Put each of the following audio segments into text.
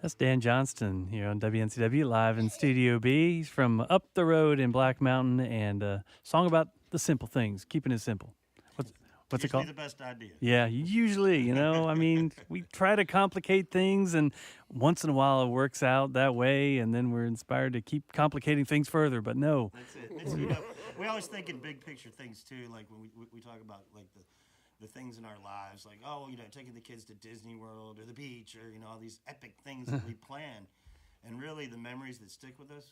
That's Dan Johnston here on WNCW live in Studio B. He's from up the road in Black Mountain, and a song about the simple things, keeping it simple. What's what's it Usually called? the best idea. Yeah, usually, I mean, we try to complicate things, and once in a while it works out that way, and then we're inspired to keep complicating things further. But no, That's it. We always think in big picture things too, like when we talk about like the things in our lives, like taking the kids to Disney World or the beach or all these epic things that we plan, and really the memories that stick with us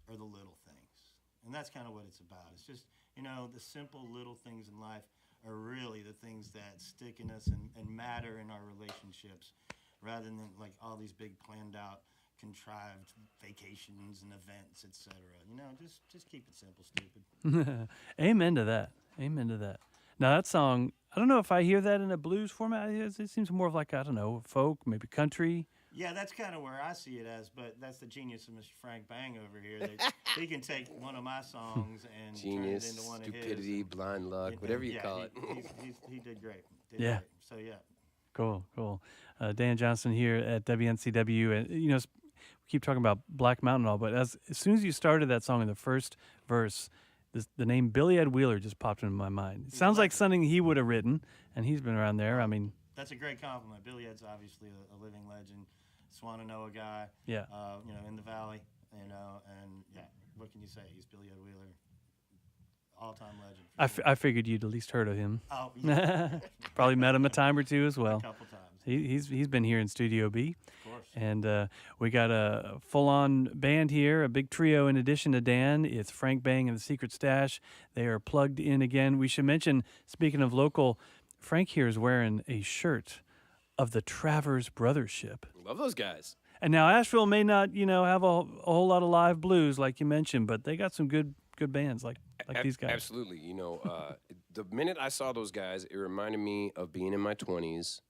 are the little things, and that's kind of what it's about. It's just the simple little things in life are really the things that stick in us and matter in our relationships, rather than like all these big planned out contrived vacations and events, etc. Just keep it simple, stupid. amen to that. Amen to that. Now that song, I don't know if I hear that in a blues format. It seems more of like, I don't know, folk, maybe country. Yeah, that's kind of where I see it as, but that's the genius of Mr. Frank Bang over here. That he can take one of my songs and Genius, turn it into one stupidity, of his. blind luck, whatever you call it. He did great. Yeah. Great. So yeah. Cool. Dan Johnston here at WNCW, and we keep talking about Black Mountain and all, but as soon as you started that song in the first verse, the name Billy Ed Wheeler just popped into my mind. It sounds like something he would have written, and he's been around there. I mean, that's a great compliment. Billy Ed's obviously a living legend, Swananoa guy. Yeah. In the valley. And yeah, what can you say? He's Billy Ed Wheeler, all-time legend. I figured you'd at least heard of him. Oh, yeah. Probably met him a time or two as well. A couple times. He's been here in Studio B. Of course. And we got a full-on band here, a big trio in addition to Dan. It's Frank Bang and the Secret Stash. They are plugged in again. We should mention, speaking of local, Frank here is wearing a shirt of the Travers Brothership. Love those guys. And now Asheville may not, have a whole lot of live blues like you mentioned, but they got some good bands like these guys. Absolutely. The minute I saw those guys, it reminded me of being in my 20s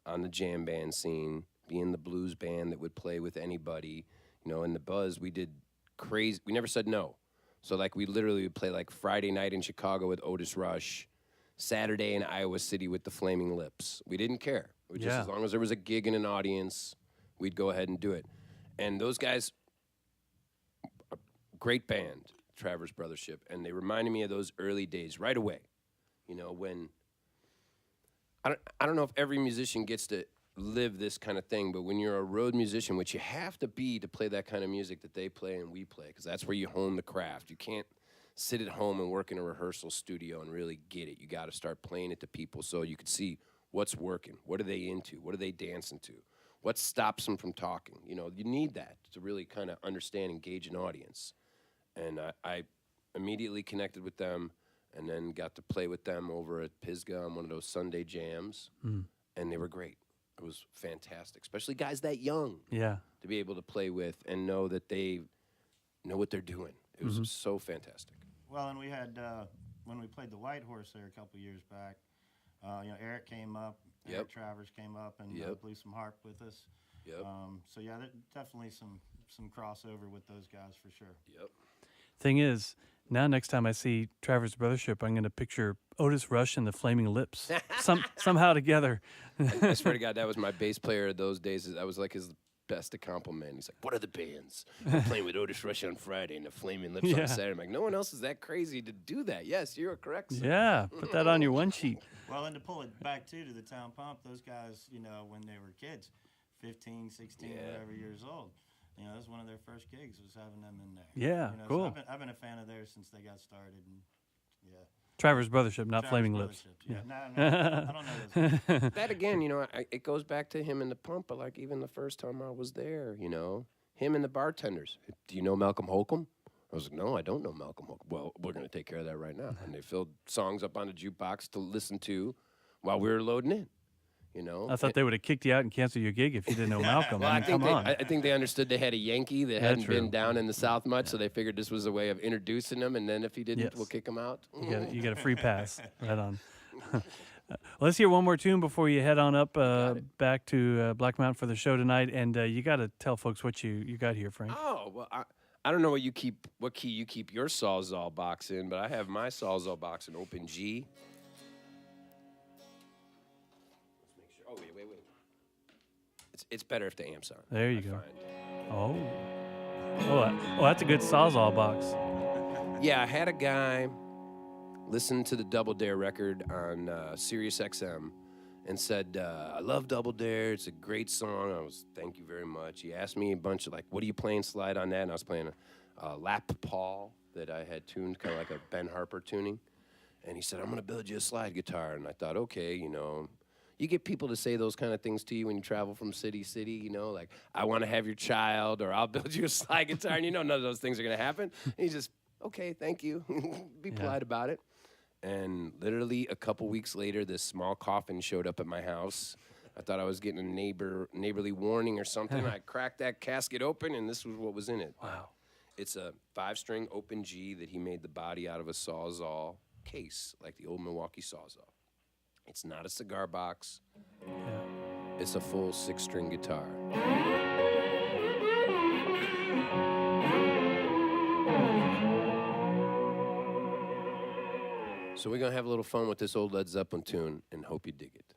on the jam band scene, being the blues band that would play with anybody. In the Buzz, we did crazy. We never said no. So, we literally would play, Friday night in Chicago with Otis Rush, Saturday in Iowa City with the Flaming Lips. We didn't care. Just as long as there was a gig and an audience, we'd go ahead and do it. And those guys, a great band, Travers Brothership, and they reminded me of those early days right away. When I don't know if every musician gets to live this kind of thing, but when you're a road musician, which you have to be to play that kind of music that they play and we play, because that's where you hone the craft. You can't sit at home and work in a rehearsal studio and really get it. You got to start playing it to people so you can see what's working, what are they into, what are they dancing to, what stops them from talking. You need that to really kind of understand and gauge an audience. And I immediately connected with them and then got to play with them over at Pisgah on one of those Sunday jams, and they were great. It was fantastic, especially guys that young. Yeah. To be able to play with and know that they know what they're doing. It was so fantastic. Well, and we had, when we played the White Horse there a couple years back, Eric came up, Eric Travers came up and blew some harp with us. Yep. So, yeah, definitely some crossover with those guys for sure. Yep. Thing is, now next time I see Travers Brothership, I'm going to picture Otis Rush and the Flaming Lips somehow together. I swear to God, that was my bass player those days. That was like his best to compliment. He's like, "What are the bands? I'm playing with Otis Rush on Friday and the Flaming Lips on Saturday." I'm like, no one else is that crazy to do that. Yes, you're correct, sir. Yeah, put that on your one sheet. Well, and to pull it back, too, to the Town Pump, those guys, when they were kids, 15, 16, whatever years old, that was one of their first gigs was having them in there. Yeah, cool. So I've been a fan of theirs since they got started, and Travers Brothership, not Travers Flaming Lips. Yeah. No, I don't know those. That again, it goes back to him and the Pump. But even the first time I was there, him and the bartenders. Do you know Malcolm Holcomb? I was like, no, I don't know Malcolm Holcomb. Well, we're going to take care of that right now. And they filled songs up on the jukebox to listen to while we were loading in. I thought they would have kicked you out and canceled your gig if you didn't know Malcolm. Well, come on. I think they understood they had a Yankee that hadn't true. been down in the South much, so they figured this was a way of introducing them, and then if he didn't, we'll kick him out. You got a free pass. Right on. Let's hear one more tune before you head on up back to Black Mountain for the show tonight. And you got to tell folks what you got here, Frank. Oh, well, I don't know what key you keep your Sawzall box in, but I have my Sawzall box in open G. Let's make sure. Oh, wait. It's it's better if the amps aren't. There you I go. find. Oh, that's a good Sawzall box. Yeah, I had a guy listen to the Double Dare record on Sirius XM and said, I love Double Dare. It's a great song. Thank you very much. He asked me a bunch of, like, what are you playing slide on that? And I was playing a lap Paul that I had tuned, kind of like a Ben Harper tuning. And he said, I'm going to build you a slide guitar. And I thought, okay, you get people to say those kind of things to you when you travel from city to city, like, I want to have your child, or I'll build you a slide guitar. And none of those things are going to happen. And he just, okay, thank you. Be polite about it. And literally a couple weeks later, this small coffin showed up at my house. I thought I was getting a neighborly warning or something. I cracked that casket open, and this was what was in it. Wow. It's a 5-string open G that he made the body out of a Sawzall case, like the old Milwaukee Sawzall. It's not a cigar box. Yeah. It's a full 6-string guitar. So we're going to have a little fun with this old Led Zeppelin tune and hope you dig it.